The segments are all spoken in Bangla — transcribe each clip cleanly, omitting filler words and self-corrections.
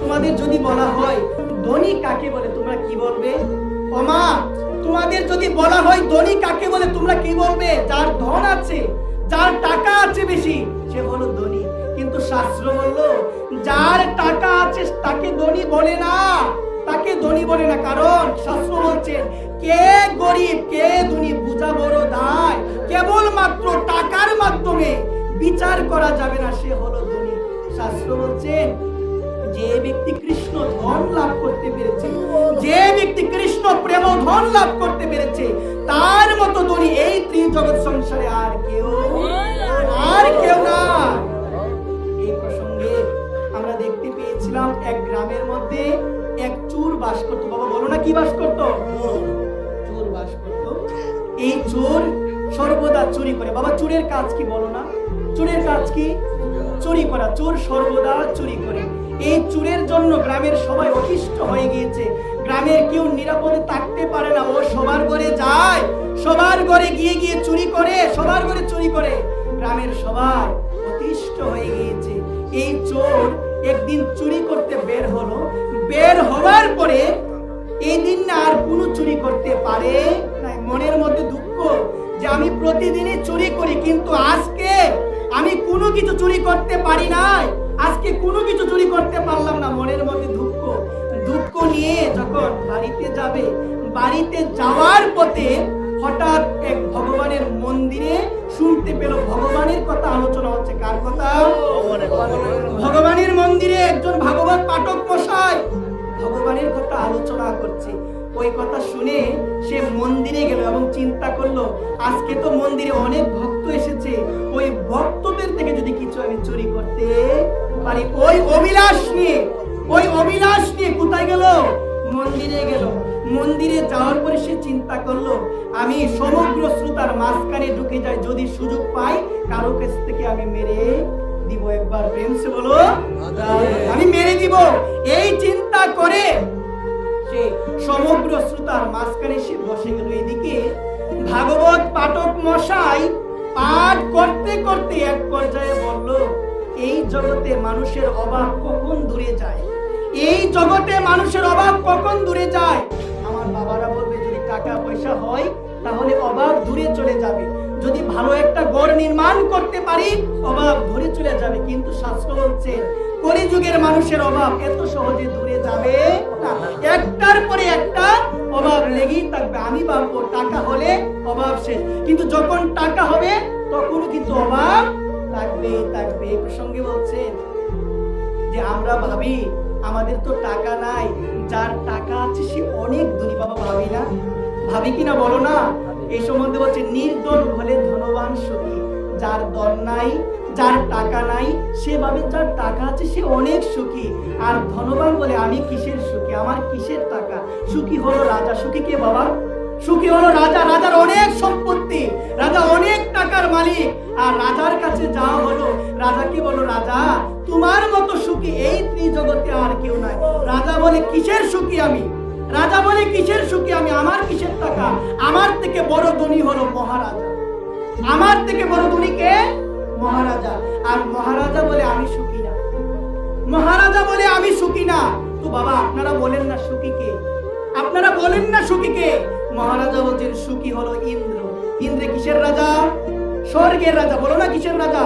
তোমাদের যদি বলা হয় ধনী কাকে বলে তোমরা কি বলবে? ও মা, তোমাদের যদি বলা হয় ধনী কাকে বলে তোমরা কি বলবে? যার ধন আছে, যার টাকা আছে বেশি, সে হলো ধনী। কিন্তু শাস্ত্র বললো যার টাকা আছে তাকে ধনী বলে না, তাকে ধনী বলে না। কারণ শাস্ত্র বলছেন কে গরিব কে ধনী বুঝা বড় দায়। কেবলমাত্র টাকার মাধ্যমে বিচার করা যাবে না, সে হলো ধনী। শাস্ত্র বলছেন যে ব্যক্তি কৃষ্ণ ধন লাভ করতে পেরেছে, যে ব্যক্তি কৃষ্ণ প্রেম ধন লাভ করতে পেরেছে, তার মতো ধনী এই ত্রিজগৎ সংসারে আর কেউ না। এই প্রসঙ্গে আমরা দেখতে পেয়েছিলাম এক গ্রামের মধ্যে এক চোর বাস করতো। বাবা বলো না, কি বাস করতো? চোর বাস করতো। এই চোর সর্বদা চুরি করে। বাবা চোরের কাজ কি বলো না? চোরের কাজ কি? চুরি করা। চোর সর্বদা চুরি করে। এই চোরের জন্য গ্রামের সবাই অতিষ্ঠ হয়ে গিয়েছে। গ্রামের কেউ নিরাপদে থাকতে পারে না। ও সবার ঘরে যায়, সবার ঘরে গিয়ে গিয়ে চুরি করে, সবার ঘরে চুরি করে। গ্রামের সবাই অতিষ্ঠ হয়ে গিয়েছে। এই চোর একদিন চুরি করতে বের হলো। বের হওয়ার পরে এই দিন না আর কোনো চুরি করতে পারে না। মনের মধ্যে দুঃখ যে আমি প্রতিদিনই চুরি করি, কিন্তু আজকে আমি কোনো কিছু চুরি করতে পারি নাই, আজকে কোনো কিছু চুরি করতে পারলাম না। মনের মধ্যে দুঃখ, দুঃখ নিয়ে যখন বাড়িতে যাবে, বাড়িতে যাওয়ার পথে হঠাৎ এক ভগবানের মন্দিরে শুনতে পেল ভগবানের কথা আলোচনা হচ্ছে। কার কথা? ভগবানের মন্দিরে একজন ভাগবত পাঠক মশাই ভগবানের কথা আলোচনা করছে। ওই কথা শুনে সে মন্দিরে গেল এবং চিন্তা করলো আজকে তো মন্দিরে অনেক ভক্ত এসেছে, ওই ভক্তদের থেকে যদি কিছু আমি চুরি করতে পারি। ওই অভিলাষ নিয়ে কোথায় গেল? মন্দিরে গেল। মন্দিরে যাওয়ার পরে সে চিন্তা করলো আমি সমগ্র শ্রোতার মাঝখানে ঢুকে যাই, যদি সুযোগ পাই কারো কাছ থেকে আমি মেরে দিব। একবার প্রেম সে বলো, আমি মেরে দিব। এই চিন্তা করে সে সমগ্র শ্রোতার মাঝখানে সে বসে গেল। এদিকে ভাগবত পাঠক মশাই পাঠ করতে করতে এক পর্যায়ে বলল এই জগতে মানুষের অভাব কখন দূরে যায়, এই জগতে মানুষের অভাব কখন দূরে যায়। আমার বাবারা বলবে যদি টাকা পয়সা হয় তাহলে অভাব দূরে চলে যাবে, যদি ভালো একটা ঘর নির্মাণ করতে পারি অভাব দূরে চলে যাবে। কিন্তু শাস্ত্র বলছে কলিযুগের মানুষের অভাব এত সহজে দূরে যাবে না, একটার পরে একটা অভাব লেগেই থাকবে। আমি ভাববো টাকা হলে অভাব শেষ, কিন্তু যখন টাকা হবে তখনও কিন্তু অভাব থাকবে। এই প্রসঙ্গে বলছেন যে আমরা ভাবি আমাদের তো টাকা নাই, যার টাকা আছে সে অনেক ধনী। বাবা ভাবি কিনা বলো না? এই সম্বন্ধে বলছে নির্ধন হলে ধনবান সুখী, যার ধন নাই, যার টাকা নাই, সে ভাবে যার টাকা আছে সে অনেক সুখী। আর ধনবান বলে আমি কিসের সুখী, আমার কিসের টাকা। সুখী হলো রাজা। সুখী কে বাবা? সুখী হলো রাজা। রাজার অনেক সম্পত্তি, রাজা অনেক টাকার মালিক। আর রাজার কাছে যাওয়া হলো, রাজাকে বলো রাজা তোমার মতো সুখী এই ত্রিজগতে আর কেউ নাই। রাজা বলে কিসের সুখী আমি? রাজা বলে কিসের সুখী আমি, আমার কিসের টাকা? আমার থেকে বড় ধনী হলো মহারাজা। আমার থেকে বড় ধনী কে? মহারাজা। আর মহারাজা বলে আমি সুখী না, মহারাজা বলে আমি সুখী না। তো বাবা আপনারা বলেন না সুখী কে? আপনারা বলেন না সুখী কে? মহারাজা বলছেন সুখী হলো ইন্দ্র। ইন্দ্র কিসের রাজা? স্বর্গের রাজা। বলো না কিসের রাজা?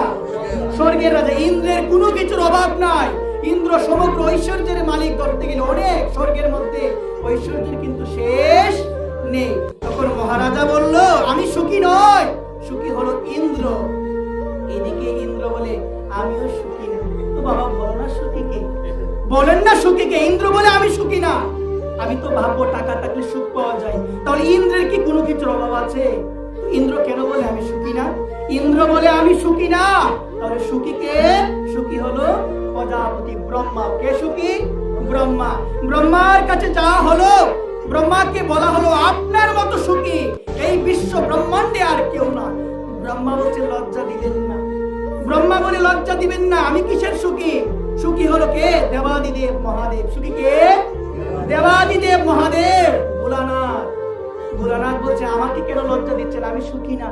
স্বর্গের রাজা। ইন্দ্রের কোনো কিছুর অভাব নাই। ইন্দ্র সমগ্র ঐশ্বর্যের মালিক ধরতে গেলে অনেক, স্বর্গের মধ্যে ঐশ্বর্যের কিন্তু শেষ নেই। তখন মহারাজা বলল আমি সুখী নয়, সুখী হলো ইন্দ্র। এদিকে ইন্দ্র বলে আমিও সুখী না। তো বাবা বলো না সুখী কে? বলেন না সুখী কে? ইন্দ্র বলে আমি সুখী না। আমি তো ভাববো টাকা থাকলে সুখ পাওয়া যায়, তাহলে ইন্দ্রের কি কোনো কিছুর অভাব আছে? ইন্দ্র কেন বলে আমি সুখী না? ইন্দ্র বলে আমি সুখী না, তাহলে সুখী কে? সুখী হলো প্রজাপতি ব্রহ্মা। কে সুখী? ব্রহ্মা। ব্রহ্মার কাছে যাওয়া হলো, ব্রহ্মাকে বলা হলো আপনার মতো সুখী এই বিশ্ব ব্রহ্মাণ্ডে আর কেউ না। ব্রহ্মা বলছে লজ্জা দিবেন না। ব্রহ্মা বলে লজ্জা দিবেন না, আমি কিসের সুখী? সুখী হলো কে? দেবাদিদেব মহাদেব। সুখী কে? দেবাদিদেব মহাদেব। ভোলানাথ বলছে আমাকে কেন লজ্জা দিচ্ছেন, আমি সুখী না।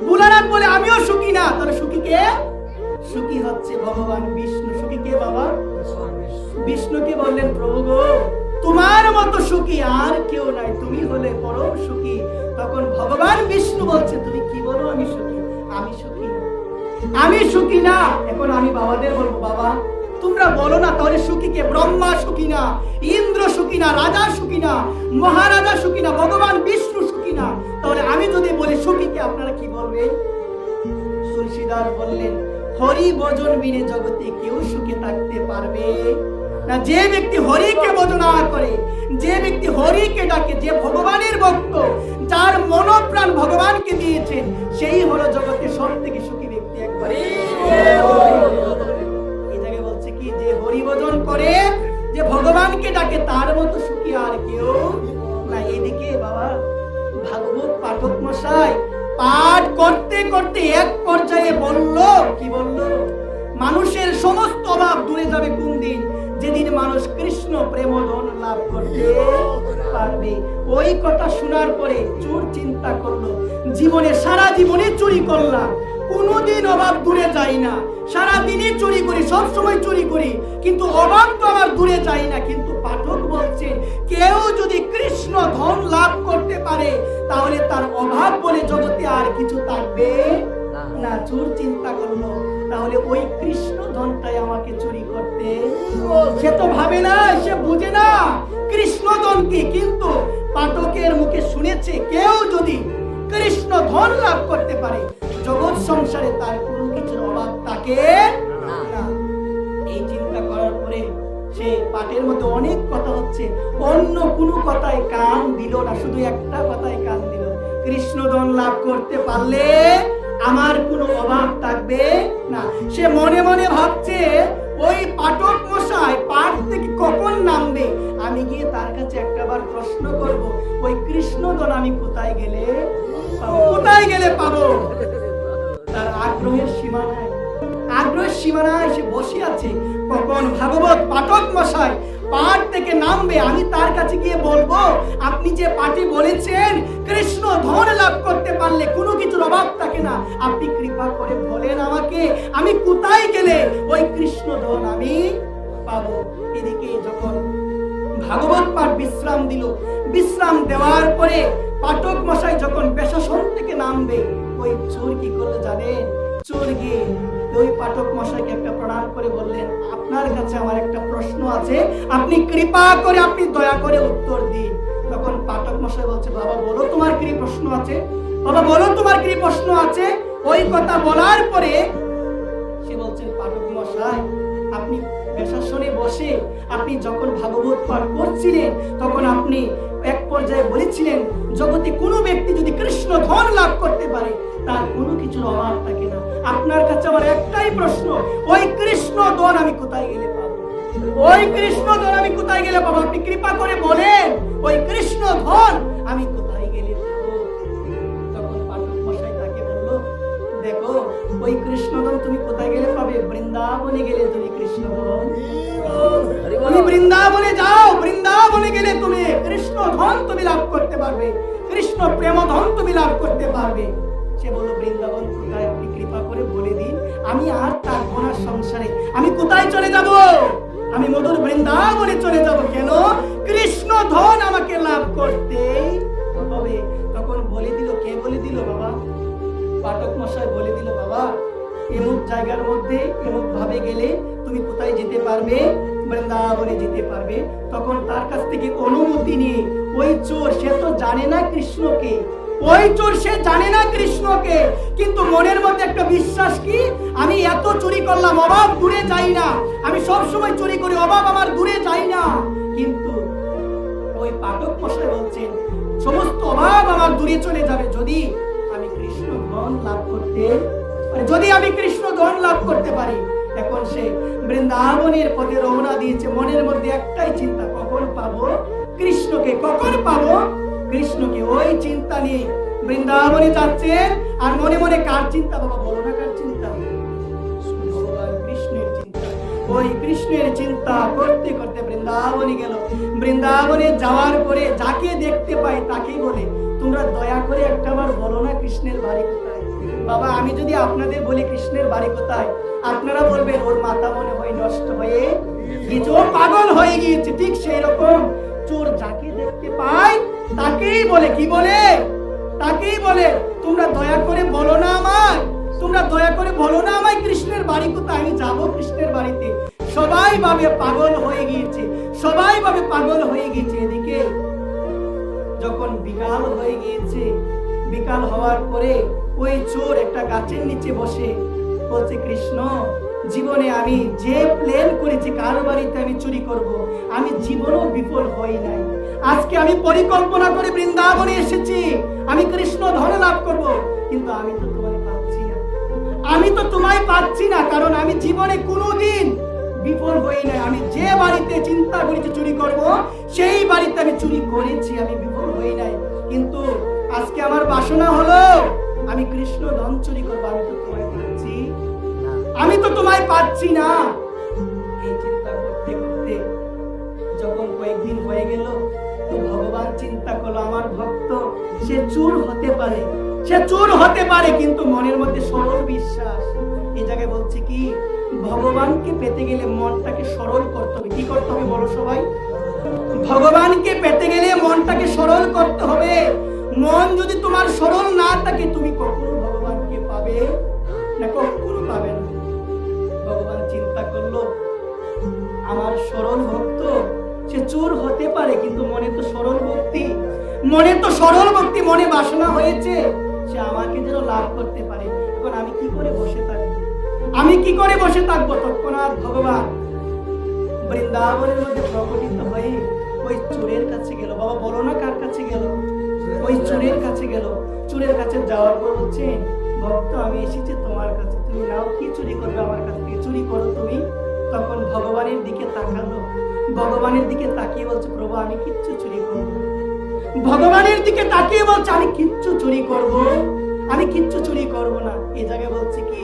ভোলানাথ বলে আমিও সুখী না, তাহলে সুখী কে? সুখী হচ্ছে ভগবান বিষ্ণু। সুখী কে বাবা? বিষ্ণুকে বললেন, প্রভু গো, তোমার মতো সুখী আর কেউ নাই, তুমি হলে পরম সুখী। তখন ভগবান বিষ্ণু বলছে, তুমি কি বলো আমি সুখী? আমি সুখী না, আমি সুখী না। এখন আমি বাবাদের বলবো, বাবা তোমরা বলো না তাহলে সুখী কে? ব্রহ্মা সুখী না, ইন্দ্র সুখী না, রাজা সুখী না, মহারাজা সুখী না, ভগবান বিষ্ণু সুখী না, তাহলে আমি যদি বলি সুখী কে, আপনারা কি বলবেন? তুলসীদাস বললেন, হরি ভজন বিনে জগতে কেউ সুখে থাকতে পারবে না। যে ব্যক্তি হরিকে ভজন করে, যে ব্যক্তি হরিকে ডাকে, যে ভগবানের ভক্ত, যার মনোপ্রাণ ভগবানকে দিয়েছেন, সেই হলো জগতে সব থেকে সুখী ব্যক্তি। একবারে এই জায়গায় বলছে কি, যে হরি ভজন করে, যে ভগবানকে ডাকে, তার মতো সুখী আর কেউ না। এদিকে বাবা ভাগবত পাঠক মশাই পাঠ করতে করতে এক পর্যায়ে বলল, কি বলল? মানুষের সমস্ত অভাব দূরে যাবে কোন দিন? যেদিন মানুষ কৃষ্ণ প্রেম ধন লাভ করতে পারবে। ওই কথা শোনার পরে চোর চিন্তা করলো, জীবনে সারা জীবনে চুরি করলাম, কোনোদিন অভাব দূরে যায় না, সারা দিনই চুরি করি, সব সময় চুরি করি, কিন্তু অভাব তো আমার দূরে যায় না। কিন্তু পাঠক বলছেন, কেউ যদি কৃষ্ণ ধন লাভ করতে পারে, তাহলে তার অভাব বলে জগতে আর কিছু থাকবে না। চোর চিন্তা করলো, তাহলে ওই কৃষ্ণ ধনটাই আমাকে চুরি করতে। সে তো ভাবে না, সে বুঝে না কৃষ্ণ ধন কি, কিন্তু পাঠকের মুখে শুনেছে কেউ যদি কৃষ্ণ ধন লাভ করতে পারে, জগৎ সংসারে তার কোনো কিছুর অভাব থাকে না। এই চিন্তা করার পরে সে পাঠের মধ্যে অনেক কথা হচ্ছে, অন্য কোনো কথায় কান দিল না, শুধু একটা কথায় কান দিল, কৃষ্ণ ধন লাভ করতে পারলে আমার কোনো অভাব থাকবে না। সে মনে মনে ভাবছে, ওই পাঠক মশাই পাঠ থেকে কখন নামবে, আমি গিয়ে তার কাছে একটাবার প্রশ্ন করব, ওই কৃষ্ণ ধন আমি কোথায় গেলে পাবো, কোথায় গেলে পাবো। তার আগ্রহের সীমা নাই, আগ্রহের সীমা নাই, সে বসে আছে, কখন ভাগবত পাঠক মশাই পাঠ থেকে নামবে, আমি তার কাছে গিয়ে বলবো, আপনি যে পাঠে বলেছেন কৃষ্ণ ধন লাভ করতে পারলে কোনো কিছুর অভাব থাকে না, আপনি কৃপা করে বলেন আমাকে, আমি কোথায় গেলে ওই কৃষ্ণ ধন আমি পাবো। এদিকে যখন ভাগবত পাঠ বিশ্রাম দিল, বিশ্রাম দেওয়ার পরে পাঠক মশাই যখন বেশাসন থেকে নামবে, ওই চোর কি করলো জানেন? চোর গিয়ে ওই পাঠক মশাইকে একটা প্রণাম করে বললেন, আপনার কাছে আমার একটা প্রশ্ন আছে, আপনি কৃপা করে, আপনি দয়া করে উত্তর দিন। তখন পাঠক মশাই বলছে, বাবা বলো তোমার কি প্রশ্ন আছে, বাবা বলো তোমার কি প্রশ্ন আছে। ওই কথা বলার পরে সে বলছেন, পাঠক মশাই আপনি বেশাসনে বসে আপনি যখন ভাগবত পাঠ করছিলেন, তখন আপনি এক পর্যায়ে বলেছিলেন, জগতে কোনো ব্যক্তি যদি কৃষ্ণ ধন লাভ করতে পারে, তার কোনো কিছুর অভাব থাকে না। আপনার কাছে আমার একটাই প্রশ্ন, ওই কৃষ্ণ ধন আমি কোথায় গেলে পাবো, ওই কৃষ্ণ ধন আমি কোথায় গেলে পাবো? আপনি কৃপা করে বলেন, ওই কৃষ্ণ ধন আমি কোথায় গেলে পাবো? তখন পাঠক মশাই তাকে বলল, দেখো ওই কৃষ্ণ ধন তুমি কোথায় গেলে পাবে? বৃন্দাবনে গেলে তুমি কৃষ্ণ ধন, তুমি বৃন্দাবনে যাও, বৃন্দাবনে গেলে তুমি কৃষ্ণ ধন তুমি লাভ করতে পারবে, কৃষ্ণ প্রেম ধন তুমি লাভ করতে পারবে। সে বলল, বৃন্দাবন কোথায় আপনি কৃপা করে বলে দিন, আমি আর থাকবো না সংসারে, আমি কোথায় চলে যাব? আমি মধুর বৃন্দাবনে চলে যাব। কেন? কৃষ্ণ ধন আমাকে লাভ করতেই হবে। তখন বলে দিল, কে বলে দিল বাবা? পাঠক মশাই বলে দিল, বাবা এমন জায়গার মধ্যে এমন ভাবে গেলে তুমি কোথায় যেতে পারবে? বৃন্দাবনে যেতে পারবে। তখন তার কাছ থেকে অনুমতি নিয়ে ওই চোর, সে তো জানে না কৃষ্ণকে, ওই চোর সে জানে না কৃষ্ণকে, কিন্তু মনের মধ্যে একটা বিশ্বাস, কি আমি এত চুরি করলাম, অভাব দূরে যাই না, আমি সব সময় চুরি করি, অভাব আমার দূরে যাই না। কিন্তু ওই পাঠক মশাই বলছেন, সমস্ত অভাব আমার দূরে চলে যাবে যদি আমি কৃষ্ণ ধন লাভ করতে পারি, যদি আমি কৃষ্ণ ধন লাভ করতে পারি। এখন সে বৃন্দাবনের পথে রওনা দিয়েছে, মনের মধ্যে একটাই চিন্তা, কখন পাবো কৃষ্ণকে, কখন পাবো কৃষ্ণকে। ওই চিন্তা নিয়ে বৃন্দাবনে যাচ্ছেন, আর মনে মনে কার চিন্তা বাবা বলো না, কার চিন্তা? ভগবান কৃষ্ণের চিন্তা। ওই কৃষ্ণের চিন্তা করতে করতে বৃন্দাবনে গেল। বৃন্দাবনে যাওয়ার পরে যাকে দেখতে পাই তাকেই বলে, তোমরা দয়া করে একটাবার বলো না কৃষ্ণের বাড়ি কোথায়? বাবা আমি যদি আপনাদের বলি কৃষ্ণের বাড়ি কোথায়, আপনারা বলবেন ওর মাথা মনে হয় নষ্ট হয়ে গিয়েছে, ও পাগল হয়ে গিয়েছে। ঠিক সেই রকম চোর যাকে দেখতে পায় তাকেই বলে, কি বলে? তাকেই বলে তোমরা দয়া করে বলো না আমায়, তোমরা দয়া করে বলো না আমায় কৃষ্ণের বাড়ি কোথায়, আমি যাবো কৃষ্ণের বাড়িতে। সবাই ভাবে পাগল হয়ে গিয়েছে, সবাই ভাবে পাগল হয়ে গিয়েছে। এদিকে যখন বিকাল হয়ে গিয়েছে, বিকাল হওয়ার পরে ওই চোর একটা গাছের নিচে বসে বলছে, কৃষ্ণ জীবনে আমি যে প্ল্যান করেছি কার বাড়িতে আমি চুরি করব, আমি জীবনেও বিফল হই নাই। আজকে আমি পরিকল্পনা করে বৃন্দাবনে এসেছি, আমি কৃষ্ণ ধন লাভ করব, কিন্তু আমি তো তোমায় পাচ্ছি না, আমি তো তোমায় পাচ্ছি না, কারণ আমি জীবনে কোনোদিন বিফল হই নাই। আমি যে বাড়িতে চিন্তা করেছি চুরি করব, সেই বাড়িতে আমি চুরি করেছি, আমি বিফল হই নাই। কিন্তু আজকে আমার বাসনা হলো আমি কৃষ্ণ ধন চুরি করবো, আমি তো তোমায় পাচ্ছি, আমি তো তোমায় পাচ্ছি না। এই চিন্তা করতে করতে যখন কয়েকদিন হয়ে গেল, তো ভগবান চিন্তা করলো আমার ভক্ত সে চোর হতে পারে, সে চোর হতে পারে, কিন্তু মনের মধ্যে সরল বিশ্বাস। এই জায়গায় বলছে কি, ভগবানকে পেতে গেলে মনটাকে সরল করতে হবে। কি করতে হবে বলো সবাই? ভগবানকে পেতে গেলে মনটাকে সরল করতে হবে। মন যদি তোমার সরল না থাকে, তুমি কখনো ভগবানকে পাবে না, কখনো পাবে না। ভগবান চিন্তা করলো আমার সরল ভক্ত সে চোর হতে পারে, কিন্তু মনে তো সরল ভক্তি, মনে তো সরল ভক্তি, মনে বাসনা হয়েছে সে আমাকে যেন লাভ করতে পারে। এখন আমি কি করে বসে থাকবো, আমি কি করে বসে থাকবো? তৎক্ষণাৎ ভগবান বৃন্দাবনের মধ্যে প্রকটিত হয়ে ওই চোরের কাছে গেল। বাবা বলো না কার কাছে গেল? ওই চোরের কাছে গেল। চোরের কাছে যাওয়ার পর বলছে, ভক্ত আমি এসেছি তোমার কাছে, তুমি নাও, কি চুরি করবে আমার কাছ থেকে, চুরি করো তুমি। তখন ভগবানের দিকে তাকালো, ভগবানের দিকে তাকিয়ে বলছে, প্রভু আমি কিচ্ছু চুরি করবো না। ভগবানের দিকে তাকিয়ে বলছে আমি কিচ্ছু চুরি করব, আমি কিচ্ছু চুরি করব না। এই জায়গায় বলছে কি,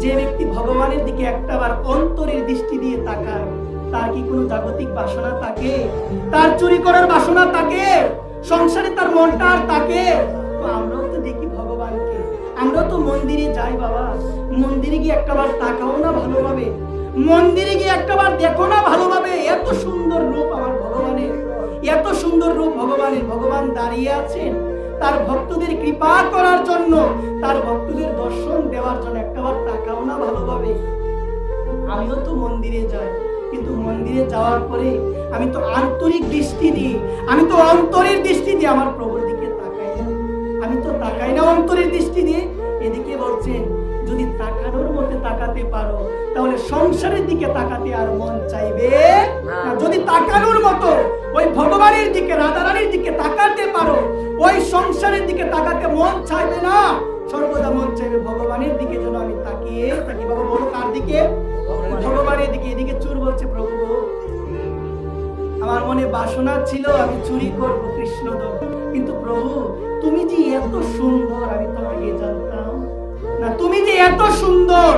যে ব্যক্তি ভগবানের দিকে একটাবার অন্তরের দৃষ্টি দিয়ে তাকায়, তার কি কোনো জাগতিক বাসনা থাকে? তার চুরি করার বাসনা থাকে? সংসারে তার মনটা আর থাকে? তো আমরাও তো দেখি ভগবানকে, আমরা তো মন্দিরে যাই বাবা, মন্দিরে গিয়ে একটাবার তাকাও না ভালোভাবে, মন্দিরে গিয়ে একটাবার দেখো না ভালোভাবে, এত সুন্দর রূপ আমার ভগবানের, এত সুন্দর রূপ ভগবানের। ভগবান দাঁড়িয়ে আছেন তার ভক্তদের কৃপা করার জন্য, তার ভক্তদের দর্শন দেওয়ার জন্য, একটাবার তাকাও না ভালোভাবে। আমিও তো মন্দিরে যাই, কিন্তু মন্দিরে যাওয়ার পরে আমি তো আন্তরিক দৃষ্টি দিই, আমি তো অন্তরের দৃষ্টি দিয়ে আমার প্রভুর দিকে তাকাই না, আমি তো তাকাই না অন্তরের দৃষ্টি দিয়ে। এদিকে বলছেন যদি তাকানোর মধ্যে তাকাতে পারো, তাহলে সংসারের দিকে তাকাতে আর মন চাইবে না। যদি তাকানোর মতো ওই ভগবানের দিকে, রাধারানীর দিকে তাকাতে পারো, ওই সংসারের দিকে তাকাতে মন চাইবে না, সর্বদা মন চাইবে ভগবানের দিকে যেন আমি তাকিয়ে থাকি। বাবা বলো কার দিকে? ভগবানের দিকে। এদিকে চোর বলছে, প্রভু আমার মনে বাসনা ছিল আমি চুরি করব কৃষ্ণ ধন, কিন্তু প্রভু তুমি যে এত সুন্দর আমি তো আগে জানতাম না, তুমি যে এত সুন্দর,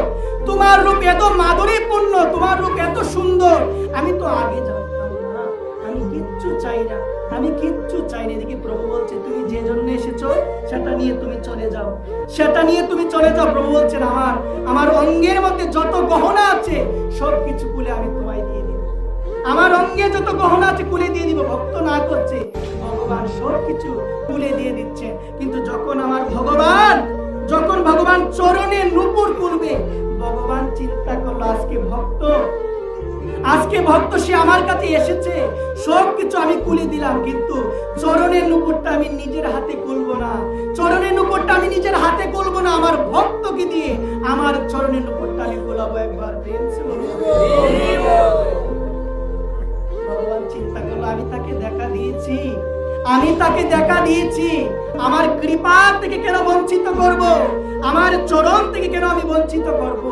তোমার রূপ এত মাধুরীপূর্ণ, তোমার রূপ এত সুন্দর আমি তো আগে জানতাম না, আমি কিচ্ছু চাই না, আমি কিচ্ছু চাই না। এদিকে প্রভু বলছে তুমি যে জন্য এসেছো সেটা নিয়ে তুমি চলে যাও, সেটা নিয়ে তুমি চলে যাও। প্রভু বলছেন আমার অঙ্গের মধ্যে যত গহনা আছে সবকিছু খুলে আমি তোমায় দিয়ে দিব, আমার অঙ্গে যত গহনা আছে খুলে দিয়ে দিব। ভক্ত না করছে, ভগবান সবকিছু খুলে দিয়ে দিচ্ছে। কিন্তু যখন আমার ভগবান চরণে নূপুর খুলবে, ভগবান চিন্তা করলো আজকে ভক্ত সে আমার কাছে এসেছে, সবকিছু আমি খুলে দিলাম, কিন্তু চরণের নূপুরটা আমি নিজের হাতে খুলবো না, চরণের নূপুরটা আমি নিজের হাতে খুলবো না, আমার ভক্তকে দিয়ে আমার চরণের নূপুরটা আমি খোলাবো। একবার ভগবান চিন্তা করলো আমি তাকে দেখা দিয়েছি, আমার কৃপা থেকে কেন বঞ্চিত করব, আমার চরণ থেকে কেন আমি বঞ্চিত করব,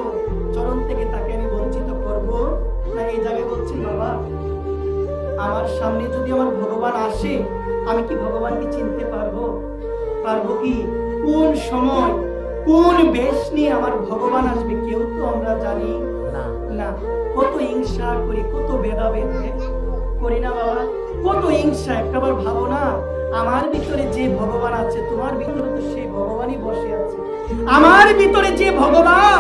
চরণ থেকে তাকে আমি বঞ্চিত করব না। এই জায়গায় বলছি বাবা আমার সামনে যদি আমার ভগবান আসে, আমি কি ভগবানকে চিনতে পারবো কি? কোন সময় কোন বেশ নিয়ে আমার ভগবান আসবে কেউ তো আমরা জানি না। কত হিংসা করি, কত ভেদাভেদ, করি না বাবা? কত হিংসা, একটাবার ভাবো না, আমার ভিতরে যে ভগবান আছে তোমার ভিতরে তো সেই ভগবানই বসে আছে। আমার ভিতরে যে ভগবান